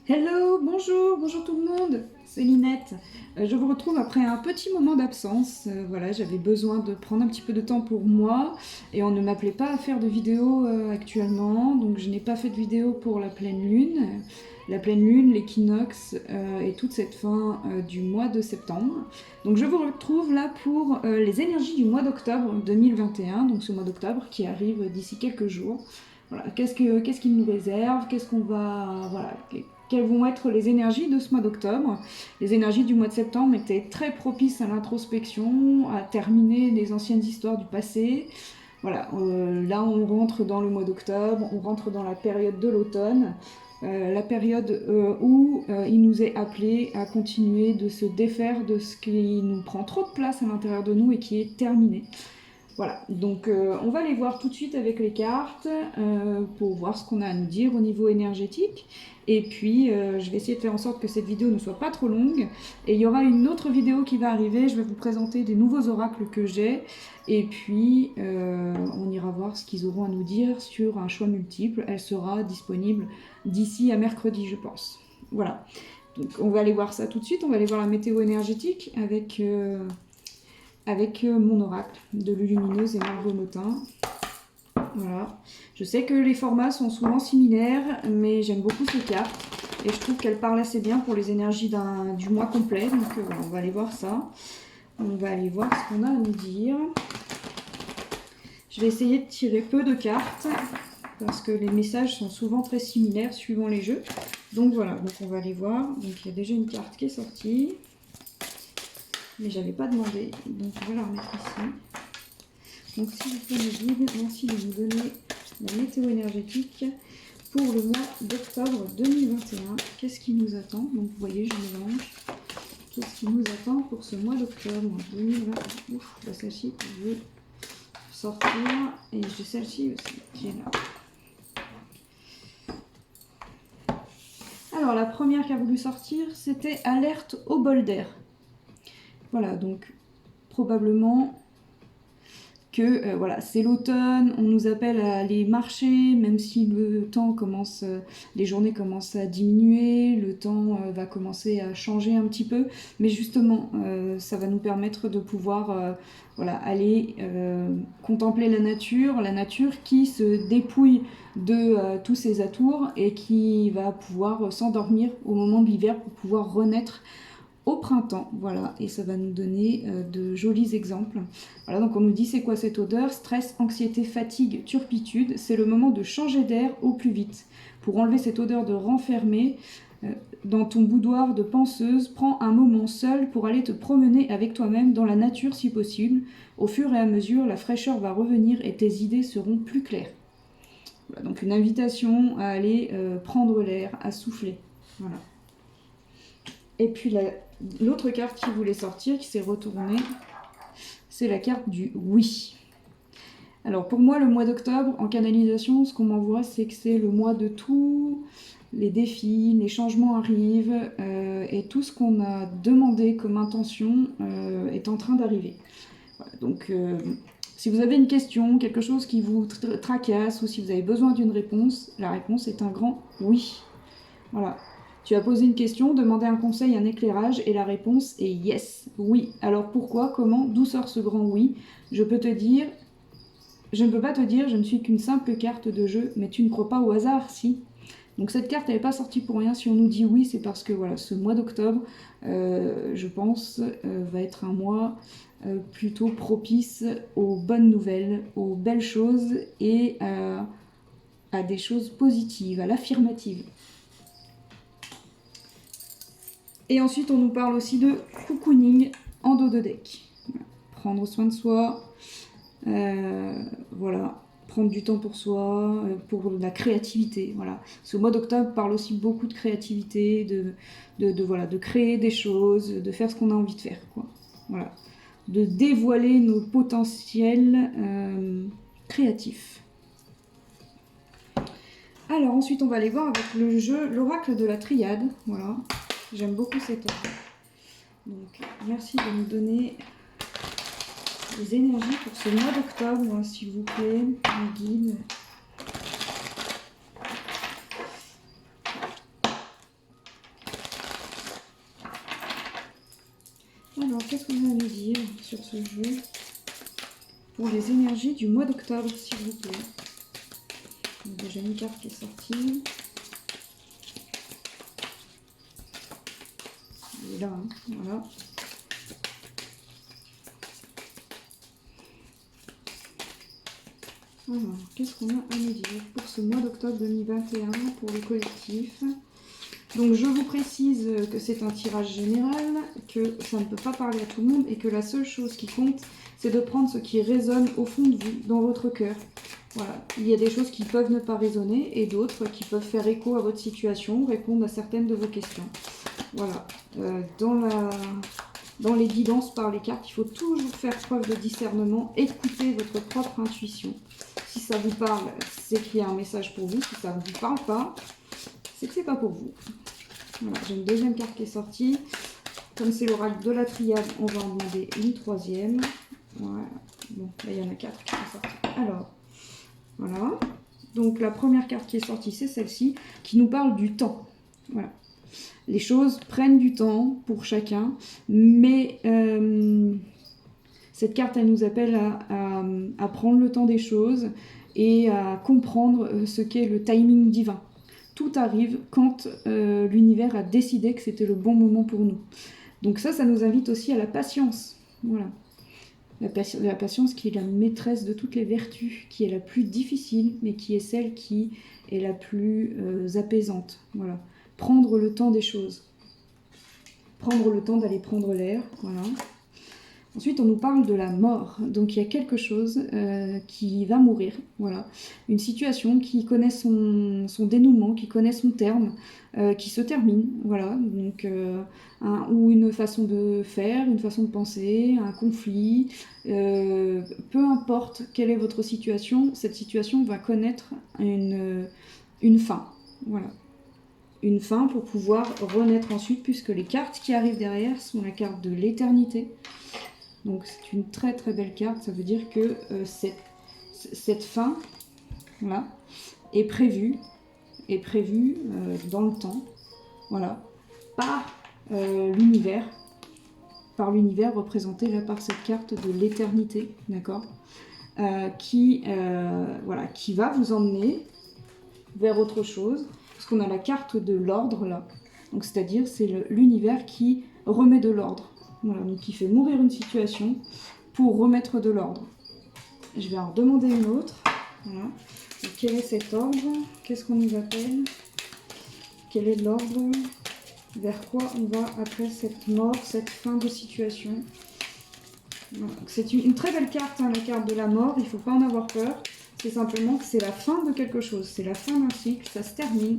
Hello, bonjour tout le monde, c'est Linette. Je vous retrouve après un petit moment d'absence. Voilà, j'avais besoin de prendre un petit peu de temps pour moi et on ne m'appelait pas à faire de vidéo actuellement, donc je n'ai pas fait de vidéo pour la pleine lune. La pleine lune, l'équinoxe et toute cette fin du mois de septembre. Donc je vous retrouve là pour les énergies du mois d'octobre 2021, donc ce mois d'octobre qui arrive d'ici quelques jours. Voilà, qu'est-ce qu'il nous réserve, qu'est-ce qu'on va, voilà, quelles vont être les énergies de ce mois d'octobre. Les énergies du mois de septembre étaient très propices à l'introspection, à terminer les anciennes histoires du passé. Voilà, là on rentre dans le mois d'octobre, on rentre dans la période de l'automne, la période où il nous est appelé à continuer de se défaire de ce qui nous prend trop de place à l'intérieur de nous et qui est terminé. Voilà, donc on va aller voir tout de suite avec les cartes pour voir ce qu'on a à nous dire au niveau énergétique. Et puis je vais essayer de faire en sorte que cette vidéo ne soit pas trop longue. Et il y aura une autre vidéo qui va arriver, je vais vous présenter des nouveaux oracles que j'ai. Et puis on ira voir ce qu'ils auront à nous dire sur un choix multiple. Elle sera disponible d'ici à mercredi, je pense. Voilà, donc on va aller voir ça tout de suite, on va aller voir la météo énergétique avec mon oracle de Lumineuse et Margot Motin. Voilà. Je sais que les formats sont souvent similaires, mais j'aime beaucoup ces cartes et je trouve qu'elles parlent assez bien pour les énergies du mois complet. Donc voilà, on va aller voir ça. On va aller voir ce qu'on a à nous dire. Je vais essayer de tirer peu de cartes parce que les messages sont souvent très similaires suivant les jeux. Donc voilà, donc on va aller voir. Donc il y a déjà une carte qui est sortie. Mais j'avais pas demandé, donc je vais la remettre ici. Donc si vous pouvez me guider, merci de nous donner la météo énergétique pour le mois d'octobre 2021. Qu'est-ce qui nous attend? Donc vous voyez, je mélange. Qu'est-ce qui nous attend pour ce mois d'octobre 2021? Ouf, bah celle-ci que je veux sortir. Et j'ai celle-ci aussi qui est là. Alors la première qui a voulu sortir, c'était alerte au bol d'air. Voilà, donc probablement que voilà, c'est l'automne, on nous appelle à aller marcher, même si le temps commence, les journées commencent à diminuer, le temps va commencer à changer un petit peu, mais justement, ça va nous permettre de pouvoir voilà, aller contempler la nature qui se dépouille de tous ses atours et qui va pouvoir s'endormir au moment de l'hiver pour pouvoir renaître au printemps, voilà, et ça va nous donner de jolis exemples. Voilà, donc on nous dit c'est quoi cette odeur? Stress, anxiété, fatigue, turpitude, c'est le moment de changer d'air au plus vite. Pour enlever cette odeur de renfermé dans ton boudoir de penseuse, prends un moment seul pour aller te promener avec toi-même dans la nature si possible. Au fur et à mesure, la fraîcheur va revenir et tes idées seront plus claires. Voilà, donc une invitation à aller prendre l'air, à souffler. Voilà. Et puis l'autre carte qui voulait sortir, qui s'est retournée, c'est la carte du oui. Alors pour moi, le mois d'octobre, en canalisation, ce qu'on m'envoie, c'est que c'est le mois de tous les défis, les changements arrivent, et tout ce qu'on a demandé comme intention est en train d'arriver. Voilà, donc si vous avez une question, quelque chose qui vous tracasse, ou si vous avez besoin d'une réponse, la réponse est un grand oui. Voilà. Tu as posé une question, demandé un conseil, un éclairage, et la réponse est yes, oui. Alors pourquoi, comment, d'où sort ce grand oui? Je peux te dire, je ne peux pas te dire, je ne suis qu'une simple carte de jeu, mais tu ne crois pas au hasard, si? Donc cette carte, elle n'est pas sortie pour rien. Si on nous dit oui, c'est parce que voilà, ce mois d'octobre, je pense, va être un mois plutôt propice aux bonnes nouvelles, aux belles choses et à des choses positives, à l'affirmative. Et ensuite, on nous parle aussi de cocooning en dos de deck. Prendre soin de soi, voilà, prendre du temps pour soi, pour la créativité. Voilà. Ce mois d'octobre parle aussi beaucoup de créativité, voilà, de créer des choses, de faire ce qu'on a envie de faire, quoi. Voilà. De dévoiler nos potentiels créatifs. Alors ensuite, on va aller voir avec le jeu l'oracle de la triade. Voilà. J'aime beaucoup cette œuvre. Donc, merci de nous donner les énergies pour ce mois d'octobre, s'il vous plaît, mon guide. Alors, qu'est-ce qu'on a à nous dire sur ce jeu pour les énergies du mois d'octobre, s'il vous plaît? Il y a déjà une carte qui est sortie. Elle est là, hein, voilà. Alors, qu'est-ce qu'on a à nous dire pour ce mois d'octobre 2021 pour le collectif? Donc je vous précise que c'est un tirage général, que ça ne peut pas parler à tout le monde et que la seule chose qui compte, c'est de prendre ce qui résonne au fond de vous, dans votre cœur. Voilà, il y a des choses qui peuvent ne pas résonner et d'autres qui peuvent faire écho à votre situation, répondre à certaines de vos questions. Voilà, dans les guidances par les cartes, il faut toujours faire preuve de discernement, écouter votre propre intuition. Si ça vous parle, c'est qu'il y a un message pour vous. Si ça ne vous parle pas, c'est que c'est pas pour vous. Voilà, j'ai une deuxième carte qui est sortie. Comme c'est l'oracle de la triade, on va en demander une troisième. Voilà. Bon, là il y en a 4 qui sont sorties. Alors, voilà. Donc la première carte qui est sortie, c'est celle-ci, qui nous parle du temps. Voilà. Les choses prennent du temps pour chacun, mais cette carte, elle nous appelle à prendre le temps des choses et à comprendre ce qu'est le timing divin. Tout arrive quand l'univers a décidé que c'était le bon moment pour nous. Donc ça nous invite aussi à la patience. Voilà. La patience qui est la maîtresse de toutes les vertus, qui est la plus difficile, mais qui est celle qui est la plus apaisante. Voilà. Prendre le temps des choses. Prendre le temps d'aller prendre l'air. Voilà. Ensuite, on nous parle de la mort. Donc, il y a quelque chose qui va mourir. Voilà. Une situation qui connaît son dénouement, qui connaît son terme, qui se termine. Voilà. Donc, ou une façon de faire, une façon de penser, un conflit. Peu importe quelle est votre situation, cette situation va connaître une fin. Voilà. Une fin pour pouvoir renaître ensuite, puisque les cartes qui arrivent derrière sont la carte de l'éternité. Donc c'est une très très belle carte, ça veut dire que cette fin là, est prévue dans le temps, voilà, par l'univers représenté là par cette carte de l'éternité, d'accord, qui va vous emmener vers autre chose, parce qu'on a la carte de l'ordre là, donc c'est-à-dire c'est l'univers qui remet de l'ordre. Voilà, donc qui fait mourir une situation pour remettre de l'ordre. Je vais en demander une autre. Voilà. Et quel est cet ordre? Qu'est-ce qu'on nous appelle? Quel est l'ordre? Vers quoi on va après cette mort, cette fin de situation? Voilà. C'est une très belle carte, hein, la carte de la mort. Il ne faut pas en avoir peur. C'est simplement que c'est la fin de quelque chose. C'est la fin d'un cycle, ça se termine.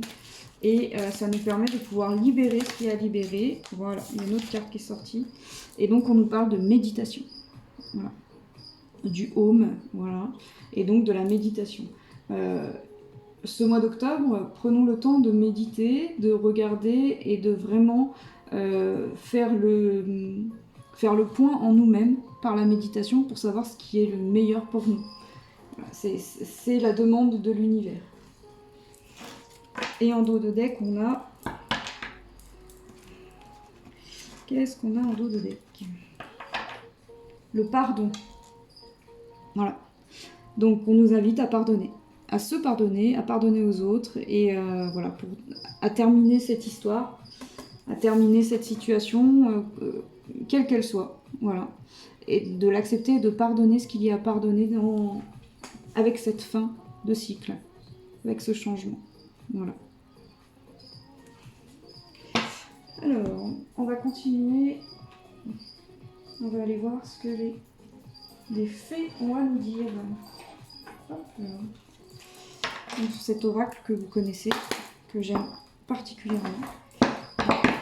Et ça nous permet de pouvoir libérer ce qui est à libérer. Voilà, il y a une autre carte qui est sortie. Et donc on nous parle de méditation. Voilà. Du home, voilà. Et donc de la méditation. Ce mois d'octobre, prenons le temps de méditer, de regarder et de vraiment faire le point en nous-mêmes par la méditation pour savoir ce qui est le meilleur pour nous. Voilà, c'est la demande de l'univers. Et en dos de deck, on a... Qu'est-ce qu'on a en dos de deck? Le pardon. Voilà. Donc, on nous invite à pardonner. À se pardonner, à pardonner aux autres. Et voilà, à terminer cette histoire, à terminer cette situation, quelle qu'elle soit. Voilà. Et de l'accepter, de pardonner ce qu'il y a à pardonner avec cette fin de cycle. Avec ce changement. Voilà. Alors, on va continuer. On va aller voir ce que les fées ont à nous dire. Hop là. Donc, cet oracle que vous connaissez, que j'aime particulièrement.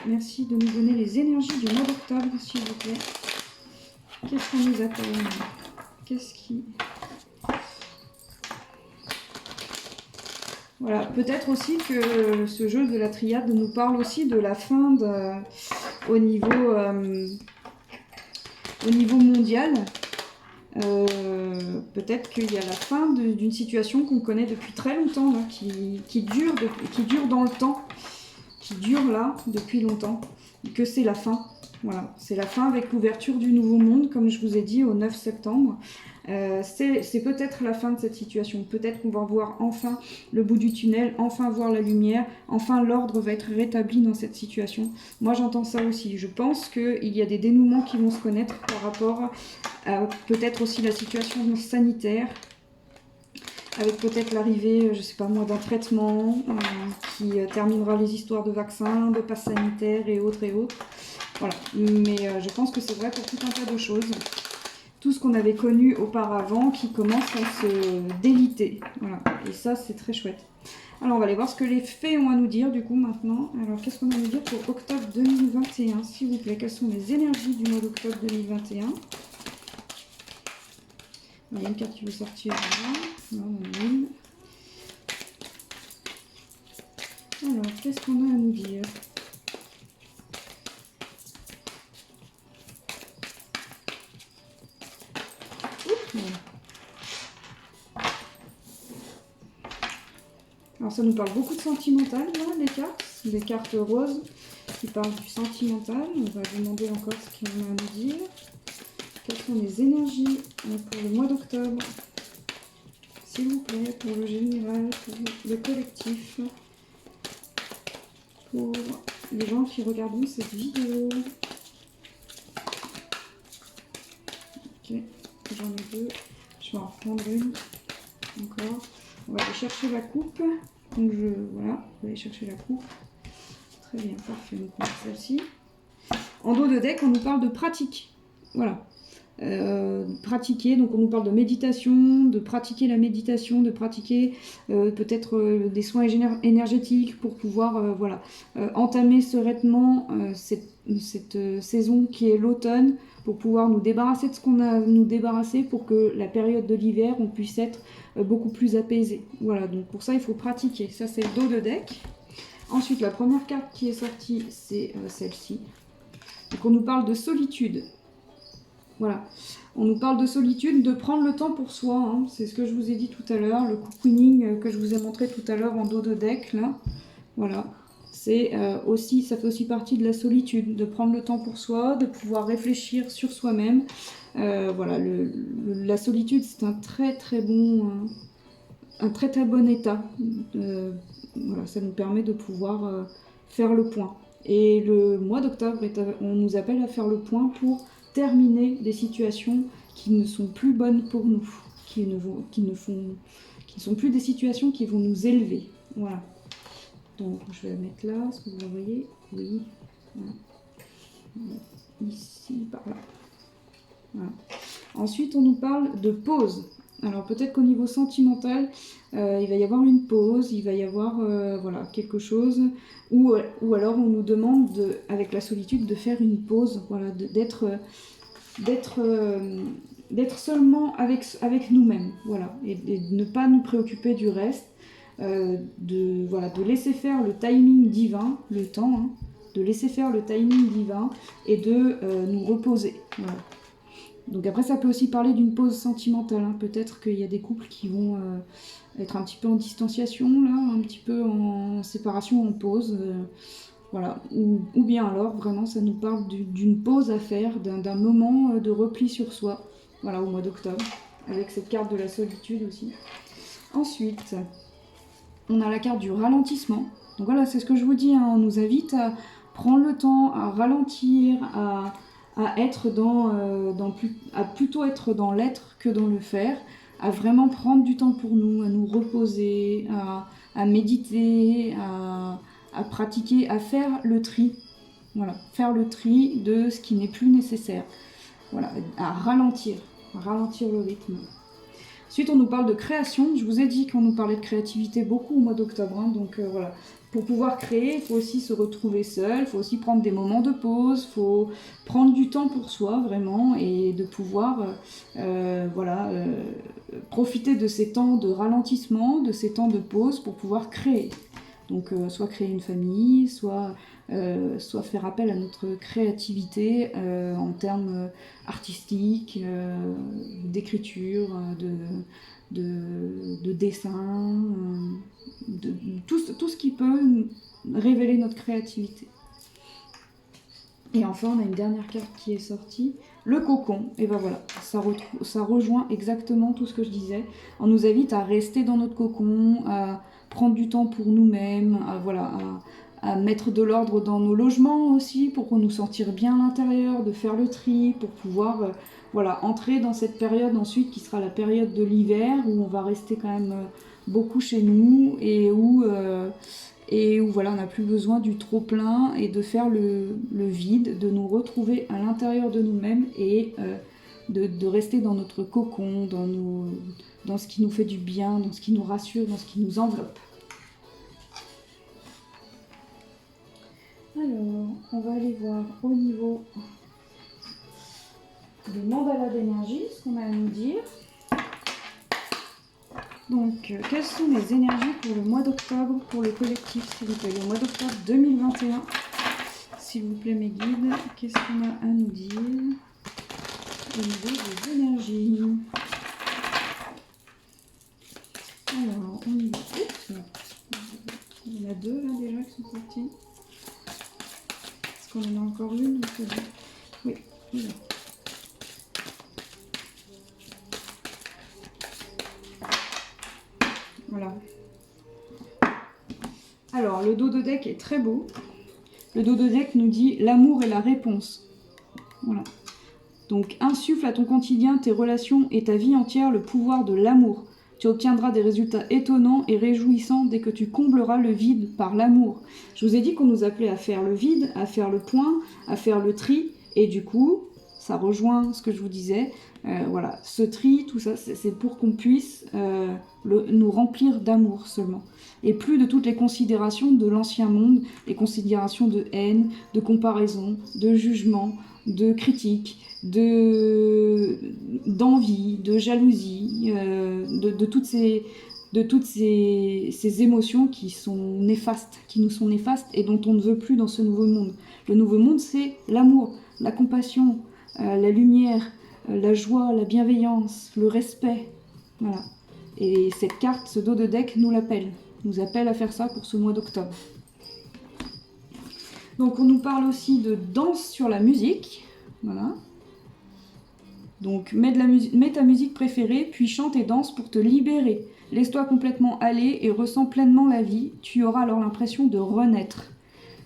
Merci de nous donner les énergies du mois d'octobre, s'il vous plaît. Qu'est-ce qu'on nous appelle? Qu'est-ce qui... Voilà, peut-être aussi que ce jeu de la triade nous parle aussi de la fin au niveau mondial. Peut-être qu'il y a la fin d'une situation qu'on connaît depuis très longtemps, là, qui dure dans le temps, qui dure là depuis longtemps, et que c'est la fin. Voilà, c'est la fin avec l'ouverture du nouveau monde, comme je vous ai dit, au 9 septembre. C'est peut-être la fin de cette situation. Peut-être qu'on va voir enfin le bout du tunnel, enfin voir la lumière, enfin l'ordre va être rétabli dans cette situation. Moi, j'entends ça aussi. Je pense qu'il y a des dénouements qui vont se connaître par rapport à peut-être aussi la situation sanitaire, avec peut-être l'arrivée, je sais pas moi, d'un traitement qui terminera les histoires de vaccins, de pass sanitaires et autres et autres. Voilà, mais je pense que c'est vrai pour tout un tas de choses. Tout ce qu'on avait connu auparavant qui commence à se déliter. Voilà, et ça c'est très chouette. Alors on va aller voir ce que les fées ont à nous dire du coup maintenant. Alors qu'est-ce qu'on a à nous dire pour octobre 2021, s'il vous plaît? Quelles sont les énergies du mois d'octobre 2021? Il y a une carte qui veut sortir là. Non, non. Alors qu'est-ce qu'on a à nous dire? Alors ça nous parle beaucoup de sentimental, là, les cartes roses qui parlent du sentimental. On va demander encore ce qu'il y a à nous dire. Quelles sont les énergies pour le mois d'octobre, s'il vous plaît, pour le général, pour le collectif, pour les gens qui regarderont cette vidéo. Ok, j'en ai deux. Je vais en reprendre une encore. On va aller chercher la coupe. Donc voilà, on va aller chercher la coupe. Très bien, parfait. Donc on va celle-ci. En dos de deck, on nous parle de pratique. Voilà. Pratiquer, donc on nous parle de méditation, de pratiquer la méditation, de pratiquer peut-être des soins énergétiques pour pouvoir voilà, entamer sereinement cette saison qui est l'automne, pour pouvoir nous débarrasser de ce qu'on a à nous débarrasser, pour que la période de l'hiver on puisse être beaucoup plus apaisé. Voilà, donc pour ça il faut pratiquer. Ça c'est le dos de deck. Ensuite la première carte qui est sortie c'est celle-ci. Donc on nous parle de solitude. Voilà, on nous parle de solitude, de prendre le temps pour soi, hein. C'est ce que je vous ai dit tout à l'heure, le cocooning que je vous ai montré tout à l'heure en dos de deck, là. Voilà, c'est aussi, ça fait aussi partie de la solitude, de prendre le temps pour soi, de pouvoir réfléchir sur soi-même. Voilà, la solitude, c'est un très très bon état. Voilà, ça nous permet de pouvoir faire le point. Et le mois d'octobre, on nous appelle à faire le point pour terminer des situations qui ne sont plus bonnes pour nous, qui ne sont plus des situations qui vont nous élever. Voilà. Donc je vais la mettre là, est-ce que vous la voyez? Oui. Voilà. Ici, par là. Voilà. Ensuite, on nous parle de pause. Alors peut-être qu'au niveau sentimental, il va y avoir une pause, il va y avoir voilà, quelque chose, ou alors on nous demande, avec la solitude, de faire une pause, voilà, d'être seulement avec nous-mêmes, voilà, et de ne pas nous préoccuper du reste, de laisser faire le timing divin, le temps, hein, de laisser faire le timing divin et de nous reposer. Voilà. Donc après ça peut aussi parler d'une pause sentimentale, hein. Peut-être qu'il y a des couples qui vont être un petit peu en distanciation, là, un petit peu en séparation, en pause, voilà. Ou bien alors vraiment ça nous parle d'une pause à faire, d'un moment de repli sur soi, voilà, au mois d'octobre, avec cette carte de la solitude aussi. Ensuite, on a la carte du ralentissement. Donc voilà, c'est ce que je vous dis, hein, on nous invite à prendre le temps, à ralentir, à être à plutôt être dans l'être que dans le faire, à vraiment prendre du temps pour nous, à nous reposer, à méditer, à pratiquer, à faire le tri. Voilà, faire le tri de ce qui n'est plus nécessaire. Voilà, à ralentir le rythme. Ensuite, on nous parle de création. Je vous ai dit qu'on nous parlait de créativité beaucoup au mois d'octobre, hein, donc voilà. Pour pouvoir créer, il faut aussi se retrouver seul, il faut aussi prendre des moments de pause, il faut prendre du temps pour soi vraiment et de pouvoir profiter de ces temps de ralentissement, de ces temps de pause pour pouvoir créer. Donc soit créer une famille, soit faire appel à notre créativité en termes artistiques, d'écriture, de dessin, tout ce qui peut révéler notre créativité. Et enfin, on a une dernière carte qui est sortie, le cocon. Et ben voilà, ça rejoint exactement tout ce que je disais. On nous invite à rester dans notre cocon, à prendre du temps pour nous-mêmes, à mettre de l'ordre dans nos logements aussi, pour nous sentir bien à l'intérieur, de faire le tri, pour pouvoir entrer dans cette période ensuite qui sera la période de l'hiver, où on va rester quand même beaucoup chez nous et où voilà, on n'a plus besoin du trop plein et de faire le vide, de nous retrouver à l'intérieur de nous-mêmes et de rester dans notre cocon, dans ce qui nous fait du bien, dans ce qui nous rassure, dans ce qui nous enveloppe. Alors, on va aller voir au niveau des mandalas d'énergie, ce qu'on a à nous dire. Donc, quelles sont les énergies pour le mois d'octobre, pour le collectif, s'il vous plaît, le mois d'octobre 2021. S'il vous plaît, mes guides, qu'est-ce qu'on a à nous dire au niveau des énergies? Alors, on y va. Oups. Il y en a deux là déjà qui sont sortis. Est-ce qu'on en a encore une? Oui, voilà. Voilà. Alors, le dos de deck est très beau. Le dos de deck nous dit l'amour est la réponse. Voilà. Donc, insuffle à ton quotidien, tes relations et ta vie entière le pouvoir de l'amour. Tu obtiendras des résultats étonnants et réjouissants dès que tu combleras le vide par l'amour. Je vous ai dit qu'on nous appelait à faire le vide, à faire le point, à faire le tri. Et du coup, ça rejoint ce que je vous disais. Voilà, ce tri, tout ça, c'est pour qu'on puisse nous remplir d'amour seulement. Et plus de toutes les considérations de l'ancien monde, les considérations de haine, de comparaison, de jugement, de critique, d'envie, de jalousie, de toutes ces émotions qui sont néfastes, qui nous sont néfastes et dont on ne veut plus dans ce nouveau monde. Le nouveau monde, c'est l'amour, la compassion, la lumière, la joie, la bienveillance, le respect. Voilà. Et cette carte, ce dos de deck nous appelle à faire ça pour ce mois d'octobre. Donc on nous parle aussi de danse sur la musique. Voilà. Donc mets ta musique préférée, puis chante et danse pour te libérer. Laisse-toi complètement aller et ressens pleinement la vie. Tu auras alors l'impression de renaître.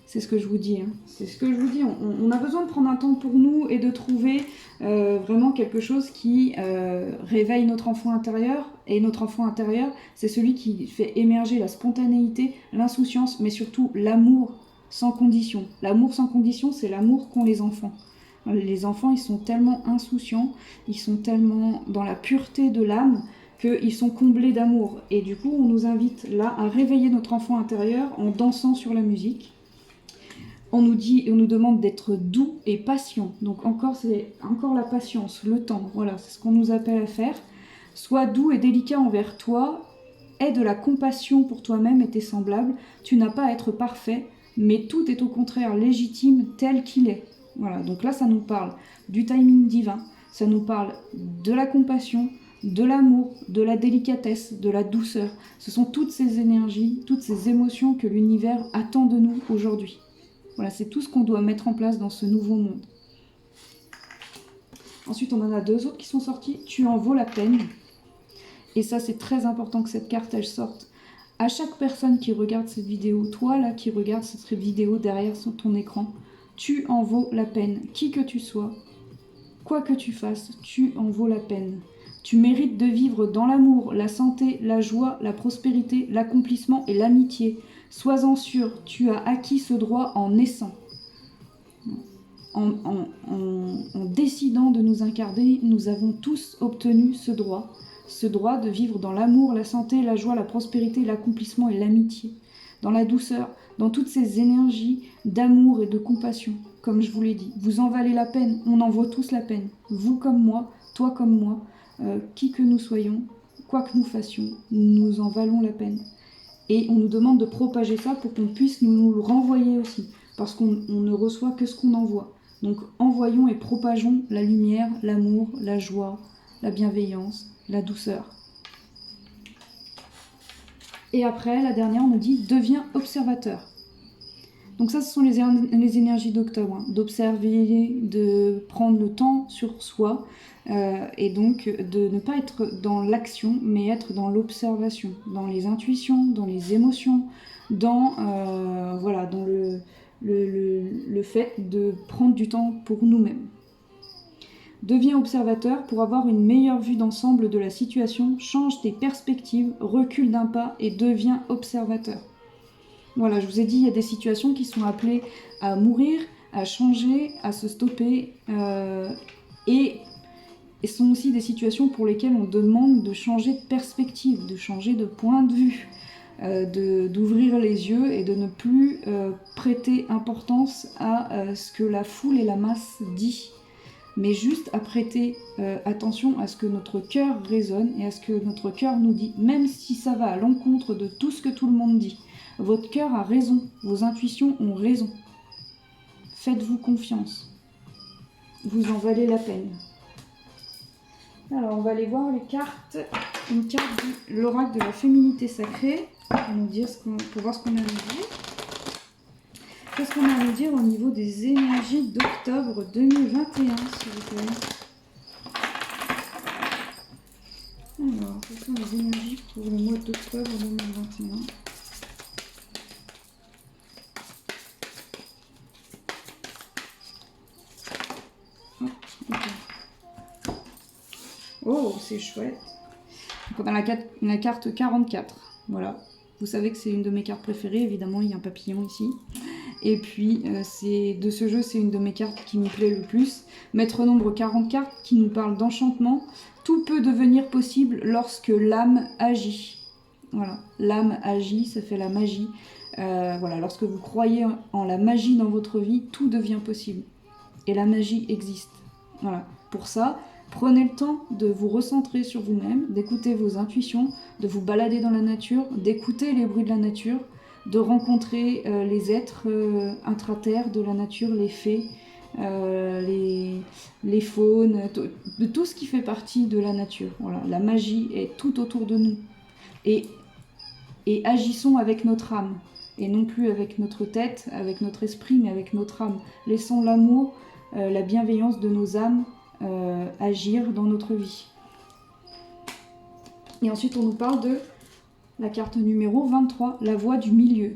C'est ce que je vous dis. Hein. C'est ce que je vous dis. On a besoin de prendre un temps pour nous et de trouver vraiment quelque chose qui réveille notre enfant intérieur. Et notre enfant intérieur, c'est celui qui fait émerger la spontanéité, l'insouciance, mais surtout l'amour sans condition. L'amour sans condition, c'est l'amour qu'ont les enfants. Les enfants, ils sont tellement insouciants, ils sont tellement dans la pureté de l'âme qu'ils sont comblés d'amour. Et du coup, on nous invite là à réveiller notre enfant intérieur en dansant sur la musique. On nous demande d'être doux et patient. Donc c'est encore la patience, le temps. Voilà, c'est ce qu'on nous appelle à faire. Sois doux et délicat envers toi. Aie de la compassion pour toi-même et tes semblables. Tu n'as pas à être parfait, mais tout est au contraire légitime tel qu'il est. Voilà, donc là, ça nous parle du timing divin. Ça nous parle de la compassion, de l'amour, de la délicatesse, de la douceur. Ce sont toutes ces énergies, toutes ces émotions que l'univers attend de nous aujourd'hui. Voilà, c'est tout ce qu'on doit mettre en place dans ce nouveau monde. Ensuite, on en a deux autres qui sont sortis. Tu en vaux la peine. Et ça, c'est très important que cette carte, elle sorte. À chaque personne qui regarde cette vidéo, toi là qui regarde cette vidéo derrière ton écran, tu en vaux la peine. Qui que tu sois, quoi que tu fasses, tu en vaux la peine. Tu mérites de vivre dans l'amour, la santé, la joie, la prospérité, l'accomplissement et l'amitié. Sois-en sûr, tu as acquis ce droit en naissant. En décidant de nous incarner, nous avons tous obtenu ce droit de vivre dans l'amour, la santé, la joie, la prospérité, l'accomplissement et l'amitié, dans la douceur, dans toutes ces énergies d'amour et de compassion. Comme je vous l'ai dit, vous en valez la peine, on en vaut tous la peine. Vous comme moi, toi comme moi, qui que nous soyons, quoi que nous fassions, nous en valons la peine. Et on nous demande de propager ça pour qu'on puisse nous le renvoyer aussi, parce qu'on ne reçoit que ce qu'on envoie. Donc envoyons et propageons la lumière, l'amour, la joie, la bienveillance, la douceur. Et après, la dernière, on nous dit « deviens observateur ». Donc ça, ce sont les énergies d'octobre, hein. D'observer, de prendre le temps sur soi, et donc de ne pas être dans l'action, mais être dans l'observation, dans les intuitions, dans les émotions, dans, voilà, dans le fait de prendre du temps pour nous-mêmes. Deviens observateur pour avoir une meilleure vue d'ensemble de la situation, change tes perspectives, recule d'un pas et deviens observateur. Voilà, je vous ai dit, il y a des situations qui sont appelées à mourir, à changer, à se stopper, et sont aussi des situations pour lesquelles on demande de changer de perspective, de changer de point de vue, d'ouvrir les yeux et de ne plus prêter importance à ce que la foule et la masse dit, mais juste à prêter attention à ce que notre cœur résonne et à ce que notre cœur nous dit, même si ça va à l'encontre de tout ce que tout le monde dit. Votre cœur a raison, vos intuitions ont raison. Faites-vous confiance. Vous en valez la peine. Alors, on va aller voir les cartes. Une carte de l'oracle de la féminité sacrée, pour nous dire pour voir ce qu'on a à nous dire. Qu'est-ce qu'on a à nous dire au niveau des énergies d'octobre 2021, s'il vous plaît? Alors, quelles sont les énergies pour le mois d'octobre 2021? Oh, c'est chouette. Donc on a la carte 44. Voilà. Vous savez que c'est une de mes cartes préférées. Évidemment, il y a un papillon ici. Et puis, de ce jeu, c'est une de mes cartes qui me plaît le plus. Maître nombre 44 qui nous parle d'enchantement. Tout peut devenir possible lorsque l'âme agit. Voilà. L'âme agit, ça fait la magie. Voilà. Lorsque vous croyez en la magie dans votre vie, tout devient possible. Et la magie existe. Voilà. Pour ça, prenez le temps de vous recentrer sur vous-même, d'écouter vos intuitions, de vous balader dans la nature, d'écouter les bruits de la nature, de rencontrer les êtres intraterres de la nature, les fées, les faunes, de tout ce qui fait partie de la nature. Voilà. La magie est tout autour de nous. Et agissons avec notre âme, et non plus avec notre tête, avec notre esprit, mais avec notre âme. Laissons l'amour, la bienveillance de nos âmes agir dans notre vie. Et ensuite, on nous parle de la carte numéro 23, la voie du milieu.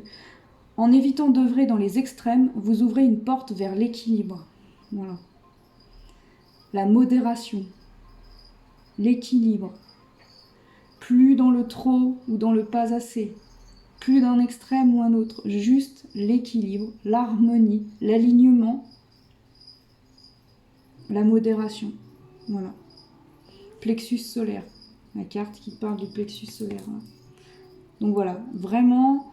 En évitant d'œuvrer dans les extrêmes, vous ouvrez une porte vers l'équilibre. Voilà. La modération, l'équilibre. Plus dans le trop ou dans le pas assez. Plus d'un extrême ou un autre. Juste l'équilibre, l'harmonie, l'alignement, la modération. Voilà. Plexus solaire. La carte qui parle du plexus solaire. Donc voilà, vraiment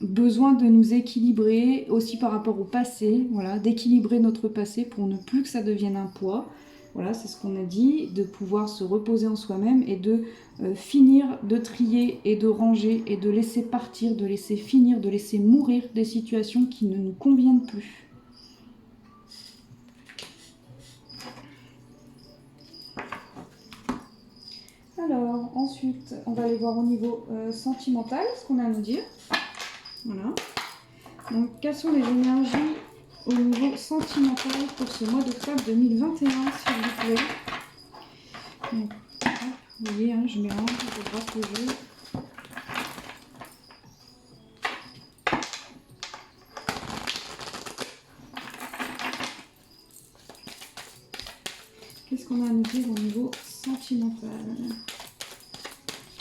besoin de nous équilibrer aussi par rapport au passé, voilà, d'équilibrer notre passé pour ne plus que ça devienne un poids. Voilà, c'est ce qu'on a dit, de pouvoir se reposer en soi-même et de finir de trier et de ranger et de laisser partir, de laisser finir, de laisser mourir des situations qui ne nous conviennent plus. Alors, ensuite, on va aller voir au niveau sentimental, ce qu'on a à nous dire. Voilà. Donc, quelles sont les énergies au niveau sentimental pour ce mois d'octobre 2021, s'il vous plaît? Donc, hop, vous voyez, hein, je mélange, je brasse le jeu. Qu'est-ce qu'on a à nous dire au niveau sentimental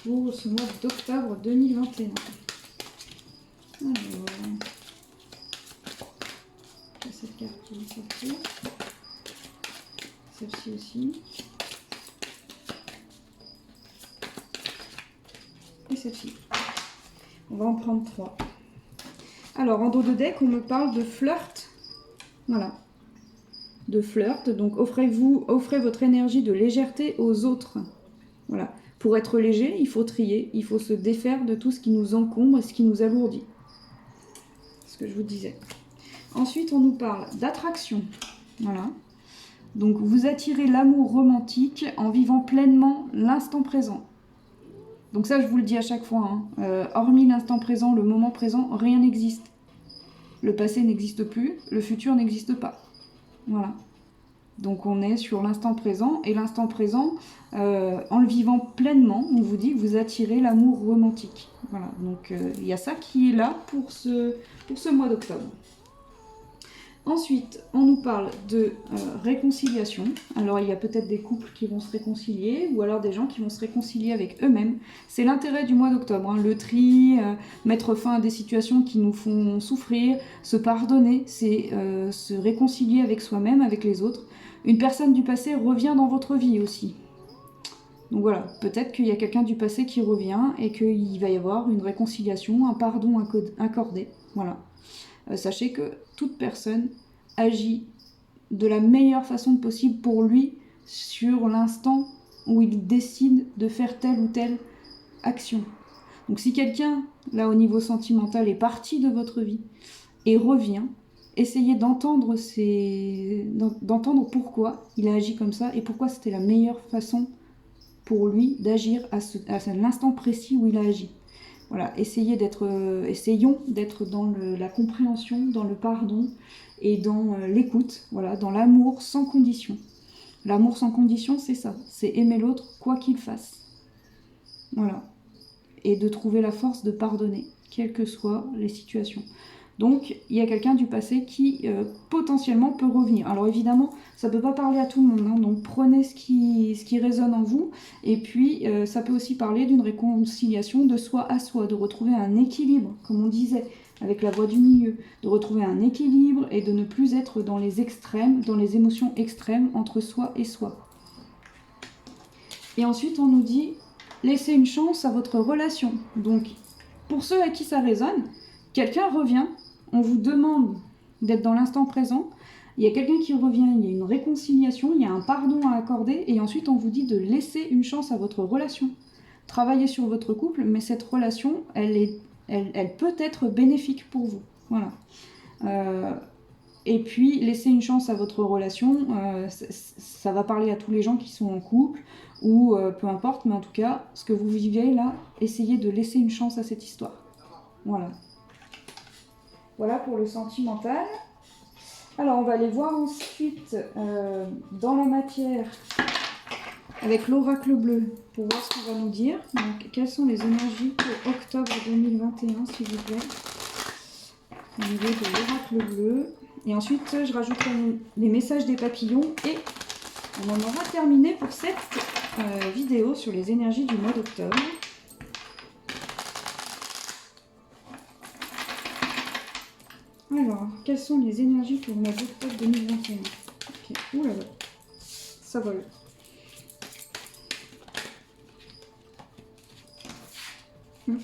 pour ce mois d'octobre 2021? Alors, cette carte qui va sortir, celle-ci aussi, et celle-ci. On va en prendre 3. Alors, en dos de deck, on me parle de flirt. Voilà. De flirt. Donc, offrez votre énergie de légèreté aux autres. Voilà. Pour être léger, il faut trier. Il faut se défaire de tout ce qui nous encombre et ce qui nous alourdit. C'est ce que je vous disais. Ensuite, on nous parle d'attraction. Voilà. Donc, vous attirez l'amour romantique en vivant pleinement l'instant présent. Donc ça, je vous le dis à chaque fois. Hein. Hormis l'instant présent, le moment présent, rien n'existe. le passé n'existe plus, le futur n'existe pas. Voilà. Donc on est sur l'instant présent, et l'instant présent, en le vivant pleinement, on vous dit que vous attirez l'amour romantique. Voilà, donc il y a ça qui est là pour ce mois d'octobre. Ensuite, on nous parle de réconciliation. Alors il y a peut-être des couples qui vont se réconcilier, ou alors des gens qui vont se réconcilier avec eux-mêmes. C'est l'intérêt du mois d'octobre, hein. Le tri, mettre fin à des situations qui nous font souffrir, se pardonner, c'est se réconcilier avec soi-même, avec les autres. Une personne du passé revient dans votre vie aussi. Donc voilà, peut-être qu'il y a quelqu'un du passé qui revient et qu'il va y avoir une réconciliation, un pardon accordé. Voilà. Sachez que toute personne agit de la meilleure façon possible pour lui sur l'instant où il décide de faire telle ou telle action. Donc si quelqu'un, là au niveau sentimental, est parti de votre vie et revient, essayez d'entendre pourquoi il a agi comme ça et pourquoi c'était la meilleure façon pour lui d'agir à l'instant précis où il a agi. Voilà, essayons d'être dans la compréhension, dans le pardon et dans l'écoute, voilà, dans l'amour sans condition. L'amour sans condition, c'est ça, c'est aimer l'autre quoi qu'il fasse. Voilà. Et de trouver la force de pardonner, quelles que soient les situations. Donc, il y a quelqu'un du passé qui potentiellement peut revenir. Alors évidemment, ça ne peut pas parler à tout le monde, hein, donc prenez ce qui résonne en vous. Et puis, ça peut aussi parler d'une réconciliation de soi à soi, de retrouver un équilibre, comme on disait, avec la voie du milieu, de retrouver un équilibre et de ne plus être dans les extrêmes, dans les émotions extrêmes entre soi et soi. Et ensuite, on nous dit, laissez une chance à votre relation. Donc, pour ceux à qui ça résonne, quelqu'un revient, on vous demande d'être dans l'instant présent, il y a quelqu'un qui revient, il y a une réconciliation, il y a un pardon à accorder, et ensuite on vous dit de laisser une chance à votre relation. Travaillez sur votre couple, mais cette relation, elle peut être bénéfique pour vous. Voilà. Et puis, laisser une chance à votre relation, ça va parler à tous les gens qui sont en couple, ou peu importe, mais en tout cas, ce que vous vivez là, essayez de laisser une chance à cette histoire. Voilà. Voilà pour le sentimental. Alors, on va aller voir ensuite dans la matière avec l'oracle bleu pour voir ce qu'il va nous dire. Donc, quelles sont les énergies pour octobre 2021, s'il vous plaît, au niveau de l'oracle bleu. Et ensuite, je rajouterai les messages des papillons et on en aura terminé pour cette vidéo sur les énergies du mois d'octobre. Alors, quelles sont les énergies pour le mois d'octobre 2021? Ok, ouh là là, ça vole. Hop.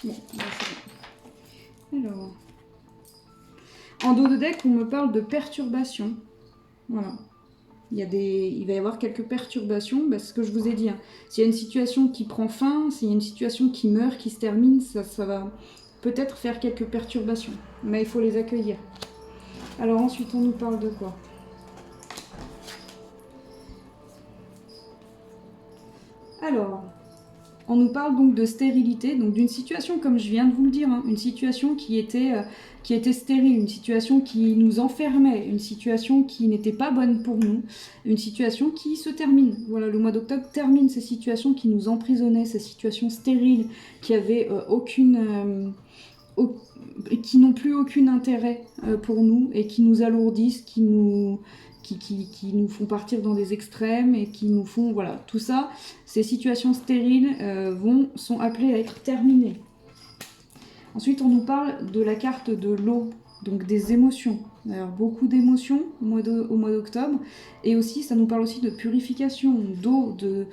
Bon, là, c'est bon. Alors, en dos de deck, on me parle de perturbations. Voilà. Il va y avoir quelques perturbations, ce que je vous ai dit. Hein. S'il y a une situation qui prend fin, s'il y a une situation qui meurt, qui se termine, ça va peut-être faire quelques perturbations. Mais il faut les accueillir. Alors ensuite, on nous parle de quoi? Alors, on nous parle donc de stérilité, donc d'une situation, comme je viens de vous le dire, hein, une situation qui était stérile, une situation qui nous enfermait, une situation qui n'était pas bonne pour nous, une situation qui se termine. Voilà, le mois d'octobre termine ces situations qui nous emprisonnaient, ces situations stériles qui avaient qui n'ont plus aucun intérêt pour nous et qui nous alourdissent, qui nous font partir dans des extrêmes et qui nous font... Voilà, tout ça, ces situations stériles sont appelées à être terminées. Ensuite, on nous parle de la carte de l'eau, donc des émotions. Alors, beaucoup d'émotions au mois d'octobre. Et aussi, ça nous parle aussi de purification d'eau, de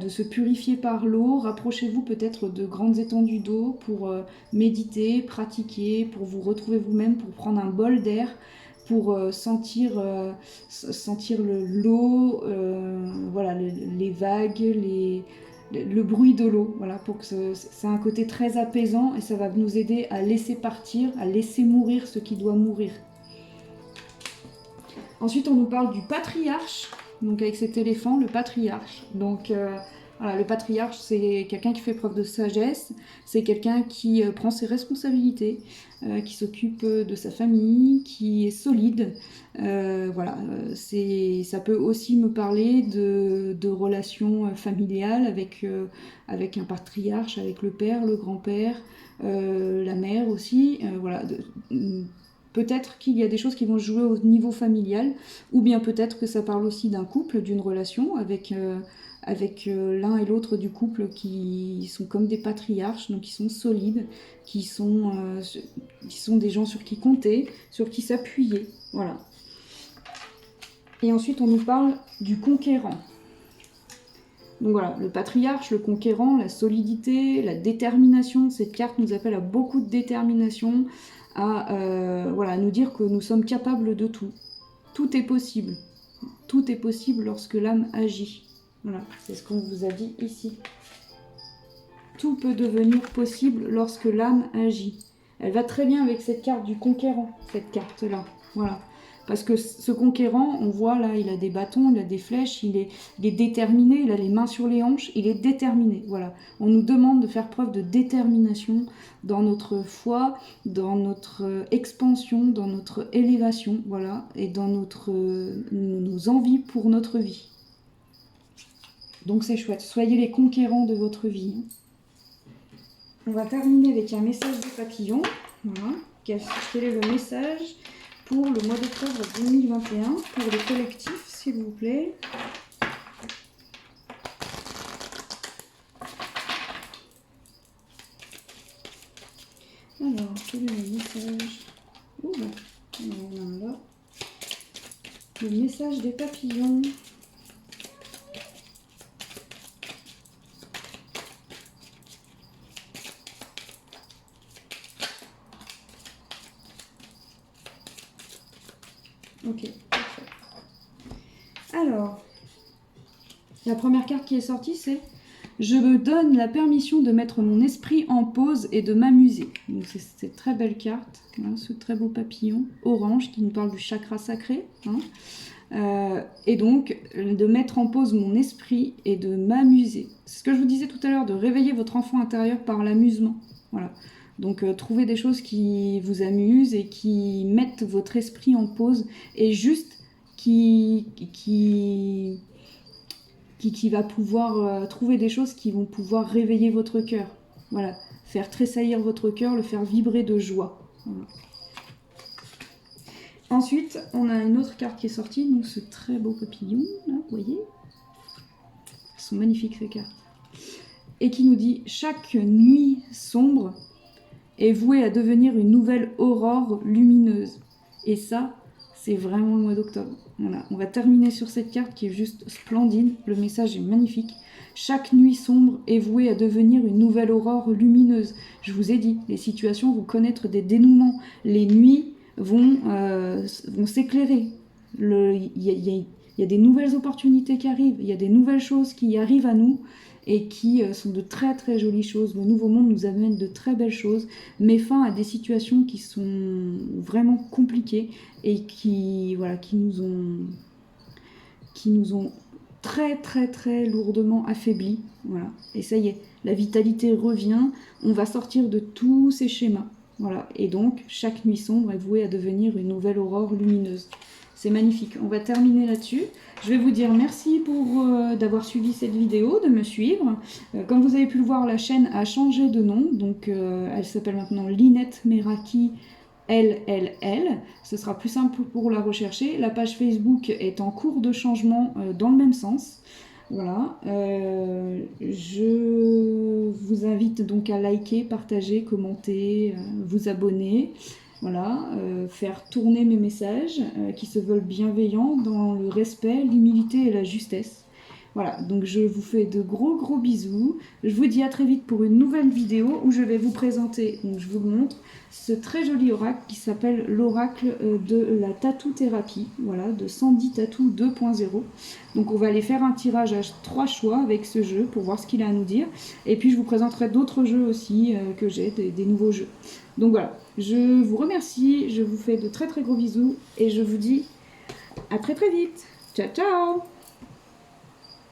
se purifier par l'eau. Rapprochez-vous peut-être de grandes étendues d'eau pour méditer, pratiquer, pour vous retrouver vous-même, pour prendre un bol d'air, pour sentir l'eau, voilà, les vagues, le bruit de l'eau, voilà, pour que c'est un côté très apaisant et ça va nous aider à laisser partir, à laisser mourir ce qui doit mourir. Ensuite, on nous parle du patriarche, donc avec cet éléphant, le patriarche. Donc voilà, le patriarche, c'est quelqu'un qui fait preuve de sagesse, c'est quelqu'un qui prend ses responsabilités, qui s'occupe de sa famille, qui est solide. Voilà, ça peut aussi me parler de relations familiales avec un patriarche, avec le père, le grand-père, la mère aussi. Voilà, peut-être qu'il y a des choses qui vont jouer au niveau familial, ou bien peut-être que ça parle aussi d'un couple, d'une relation avec l'un et l'autre du couple qui sont comme des patriarches, donc qui sont solides, qui sont des gens sur qui compter, sur qui s'appuyer. Voilà. Et ensuite, on nous parle du conquérant. Donc voilà, le patriarche, le conquérant, la solidité, la détermination. Cette carte nous appelle à beaucoup de détermination, à nous dire que nous sommes capables de tout. Tout est possible. Tout est possible lorsque l'âme agit. Voilà, c'est ce qu'on vous a dit ici. Tout peut devenir possible lorsque l'âme agit. Elle va très bien avec cette carte du conquérant, cette carte-là. Voilà. Parce que ce conquérant, on voit là, il a des bâtons, il a des flèches, il est déterminé, il a les mains sur les hanches, il est déterminé. Voilà. On nous demande de faire preuve de détermination dans notre foi, dans notre expansion, dans notre élévation, voilà, et dans nos envies pour notre vie. Donc c'est chouette, soyez les conquérants de votre vie. On va terminer avec un message des papillons. Voilà. Quel est le message pour le mois d'octobre 2021 pour le collectif, s'il vous plaît? Alors, quel est le message? Ouh, là. Le message des papillons. Ok, parfait. Alors, la première carte qui est sortie, c'est « Je me donne la permission de mettre mon esprit en pause et de m'amuser ». Donc c'est cette très belle carte, hein, ce très beau papillon orange qui nous parle du chakra sacré. Hein. Et donc, de mettre en pause mon esprit et de m'amuser. C'est ce que je vous disais tout à l'heure, de réveiller votre enfant intérieur par l'amusement. Voilà. Donc trouvez des choses qui vous amusent et qui mettent votre esprit en pause et juste qui va pouvoir trouver des choses qui vont pouvoir réveiller votre cœur. Voilà, faire tressaillir votre cœur, le faire vibrer de joie. Voilà. Ensuite, on a une autre carte qui est sortie, donc ce très beau papillon, là, vous voyez. Elles sont magnifiques ces cartes. Et qui nous dit « Chaque nuit sombre est vouée à devenir une nouvelle aurore lumineuse. » Et ça, c'est vraiment le mois d'octobre. Voilà. On va terminer sur cette carte qui est juste splendide. Le message est magnifique. Chaque nuit sombre est vouée à devenir une nouvelle aurore lumineuse. Je vous ai dit, les situations vont connaître des dénouements. Les nuits vont s'éclairer. Il y a des nouvelles opportunités qui arrivent. Il y a des nouvelles choses qui arrivent à nous et qui sont de très très jolies choses. Le nouveau monde nous amène de très belles choses, met fin à des situations qui sont vraiment compliquées et qui nous ont très très très lourdement affaiblis. Voilà. Et ça y est, la vitalité revient, on va sortir de tous ces schémas. Voilà. Et donc, chaque nuit sombre est vouée à devenir une nouvelle aurore lumineuse. C'est magnifique. On va terminer là-dessus. Je vais vous dire merci pour d'avoir suivi cette vidéo, de me suivre. Comme vous avez pu le voir, la chaîne a changé de nom. Donc, elle s'appelle maintenant Lynette Meraki LLL. Ce sera plus simple pour la rechercher. La page Facebook est en cours de changement dans le même sens. Voilà. Je vous invite donc à liker, partager, commenter, vous abonner. Voilà, faire tourner mes messages qui se veulent bienveillants dans le respect, l'humilité et la justesse. Voilà, donc je vous fais de gros bisous. Je vous dis à très vite pour une nouvelle vidéo où je vais vous présenter, donc je vous montre, ce très joli oracle qui s'appelle l'oracle de la tattoo thérapie, voilà, de Sandy Tattoo 2.0. Donc on va aller faire un tirage à 3 choix avec ce jeu pour voir ce qu'il a à nous dire. Et puis je vous présenterai d'autres jeux aussi que j'ai, des nouveaux jeux. Donc voilà, je vous remercie, je vous fais de très gros bisous et je vous dis à très vite. Ciao ciao.